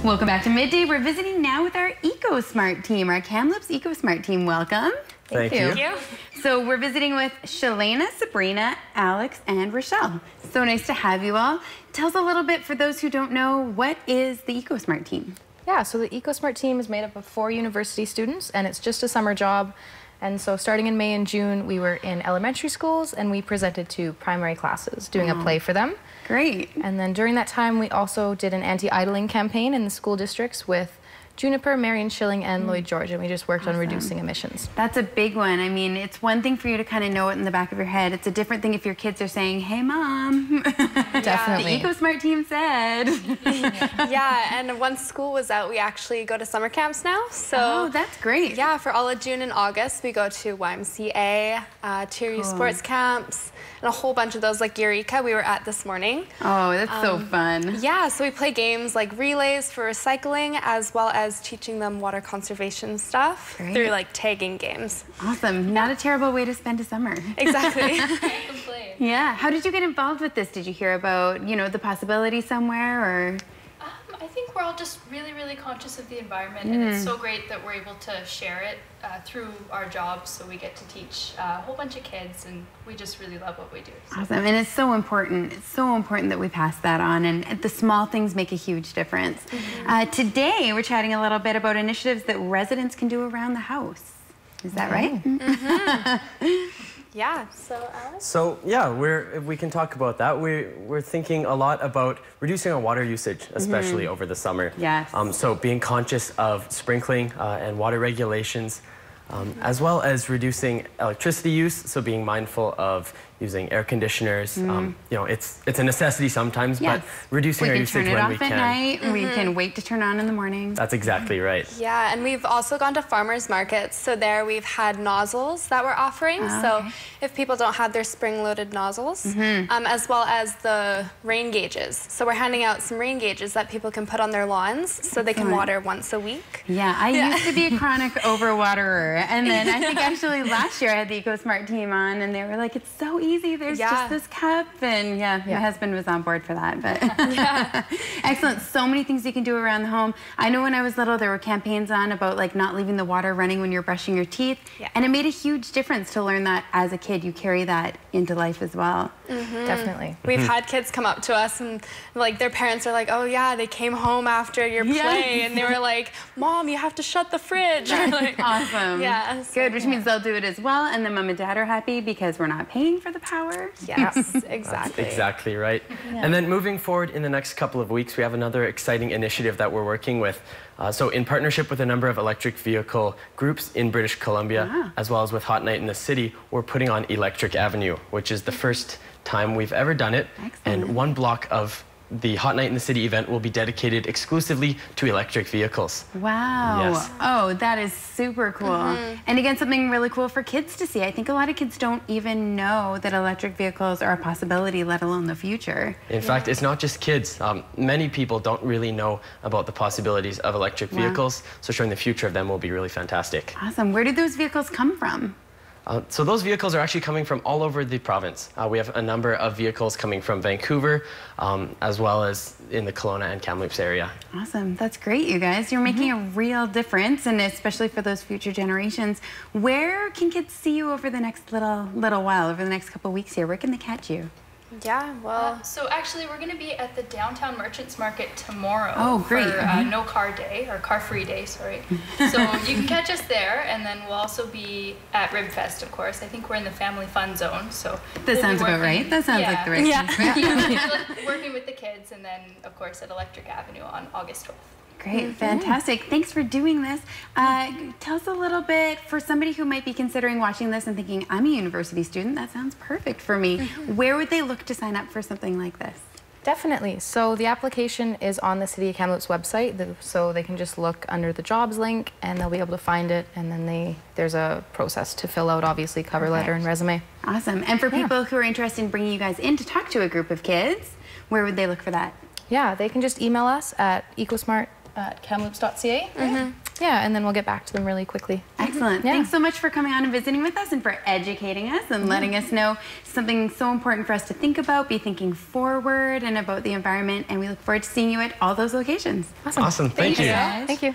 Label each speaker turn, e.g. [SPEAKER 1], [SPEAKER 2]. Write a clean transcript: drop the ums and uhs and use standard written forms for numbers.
[SPEAKER 1] Welcome back to Midday. We're visiting now with our Ecosmart team, our Kamloops Ecosmart team. Welcome.
[SPEAKER 2] Thank you.
[SPEAKER 1] So we're visiting with Shalana, Sabrina, Alex, and Rochelle. So nice to have you all. Tell us a little bit, for those who don't know, what is the Ecosmart team?
[SPEAKER 3] Yeah, so the Ecosmart team is made up of 4 university students, and it's just a summer job. And so starting in May and June, we were in elementary schools, and we presented to primary classes, doing a play for them.
[SPEAKER 1] Great.
[SPEAKER 3] And then during that time, we also did an anti-idling campaign in the school districts with Juniper, Marion Shilling, and Lloyd George, and we just worked on reducing emissions.
[SPEAKER 1] That's a big one. I mean, it's one thing for you to kind of know it in the back of your head. It's a different thing if your kids are saying, hey, Mom.
[SPEAKER 3] Definitely.
[SPEAKER 1] The Ecosmart team said.
[SPEAKER 4] Yeah, and once school was out, we actually go to summer camps now. So
[SPEAKER 1] oh, that's great.
[SPEAKER 4] Yeah, for all of June and August, we go to YMCA, Tier U sports camps, and a whole bunch of those, like Eureka, we were at this morning.
[SPEAKER 1] Oh, that's so fun.
[SPEAKER 4] Yeah, so we play games like relays for recycling, as well as teaching them water conservation stuff through like tagging games.
[SPEAKER 1] Awesome. Not a terrible way to spend a summer.
[SPEAKER 4] Exactly.
[SPEAKER 1] Yeah. How did you get involved with this? Did you hear about, you know, the possibility somewhere, or?
[SPEAKER 5] I think we're all just really, really conscious of the environment, and it's so great that we're able to share it through our jobs, so we get to teach a whole bunch of kids, and we just really love what we do. So.
[SPEAKER 1] Awesome, and it's so important. It's so important that we pass that on, and the small things make a huge difference. Today, we're chatting a little bit about initiatives that residents can do around the house. Is that right?
[SPEAKER 4] Yeah, so Alex?
[SPEAKER 2] So yeah, we can talk about that. We're thinking a lot about reducing our water usage, especially over the summer.
[SPEAKER 1] Yes.
[SPEAKER 2] So being conscious of sprinkling and water regulations, as well as reducing electricity use. So being mindful of using air conditioners. You know, it's a necessity sometimes, but reducing our usage when we can.
[SPEAKER 1] We can turn it off at night. We can wait to turn on in the morning.
[SPEAKER 2] That's exactly right.
[SPEAKER 4] Yeah, and we've also gone to farmers markets. So there we've had nozzles that we're offering. So if people don't have their spring-loaded nozzles, as well as the rain gauges. So we're handing out some rain gauges that people can put on their lawns so they can water once a week.
[SPEAKER 1] Yeah, I used to be a chronic overwaterer, and then I think actually last year I had the Ecosmart team on, and they were like, it's so easy, there's just this cup, and my husband was on board for that, but excellent. So many things you can do around the home. I know when I was little there were campaigns on about like not leaving the water running when you're brushing your teeth, and it made a huge difference to learn that as a kid. You carry that into life as well.
[SPEAKER 3] Definitely.
[SPEAKER 4] We've had kids come up to us and like their parents are like, oh yeah, they came home after your play and they were like, Mom, you have to shut the fridge. Like,
[SPEAKER 1] awesome.
[SPEAKER 4] Yeah.
[SPEAKER 1] Good, which means they'll do it as well, and then Mom and Dad are happy because we're not paying for the power.
[SPEAKER 4] Yes, exactly.
[SPEAKER 2] That's exactly right. And then moving forward in the next couple of weeks, we have another exciting initiative that we're working with. So in partnership with a number of electric vehicle groups in British Columbia, as well as with Hot Night in the City, we're putting on Electric Avenue, which is the first time we've ever done it. And one block of the Hot Night in the City event will be dedicated exclusively to electric vehicles.
[SPEAKER 1] Wow.
[SPEAKER 2] Yes.
[SPEAKER 1] Oh, that is super cool. And again, something really cool for kids to see. I think a lot of kids don't even know that electric vehicles are a possibility, let alone the future.
[SPEAKER 2] In fact, it's not just kids. Many people don't really know about the possibilities of electric vehicles, so showing the future of them will be really fantastic.
[SPEAKER 1] Awesome. Where did those vehicles come from?
[SPEAKER 2] So those vehicles are actually coming from all over the province. We have a number of vehicles coming from Vancouver, as well as in the Kelowna and Kamloops area.
[SPEAKER 1] Awesome. That's great, you guys. You're making a real difference, and especially for those future generations. Where can kids see you over the next little while, over the next couple of weeks here? Where can they catch you?
[SPEAKER 4] Yeah, well...
[SPEAKER 5] so actually we're going to be at the Downtown Merchants Market tomorrow.
[SPEAKER 1] Oh, great.
[SPEAKER 5] For No Car Day, or Car Free Day, sorry. So you can catch us there, and then we'll also be at Ribfest, of course. I think we're in the family fun zone, so...
[SPEAKER 1] That sounds about right. That sounds like the right
[SPEAKER 5] thing. Working with the kids, and then, of course, at Electric Avenue on August 12th.
[SPEAKER 1] Great, fantastic. Thanks for doing this. Tell us a little bit, for somebody who might be considering watching this and thinking, I'm a university student, that sounds perfect for me. Where would they look to sign up for something like this?
[SPEAKER 3] Definitely. So the application is on the City of Kamloops website, so they can just look under the jobs link and they'll be able to find it, and then there's a process to fill out, obviously, cover letter and resume.
[SPEAKER 1] Awesome. And for people who are interested in bringing you guys in to talk to a group of kids, where would they look for that?
[SPEAKER 3] Yeah, they can just email us at ecosmart@kamloops.ca. Yeah, and then we'll get back to them really quickly.
[SPEAKER 1] Excellent.
[SPEAKER 3] Yeah.
[SPEAKER 1] Thanks so much for coming on and visiting with us and for educating us and letting us know something so important for us to think about, be thinking forward and about the environment. And we look forward to seeing you at all those locations.
[SPEAKER 2] Awesome. Thank you.
[SPEAKER 3] Thank you.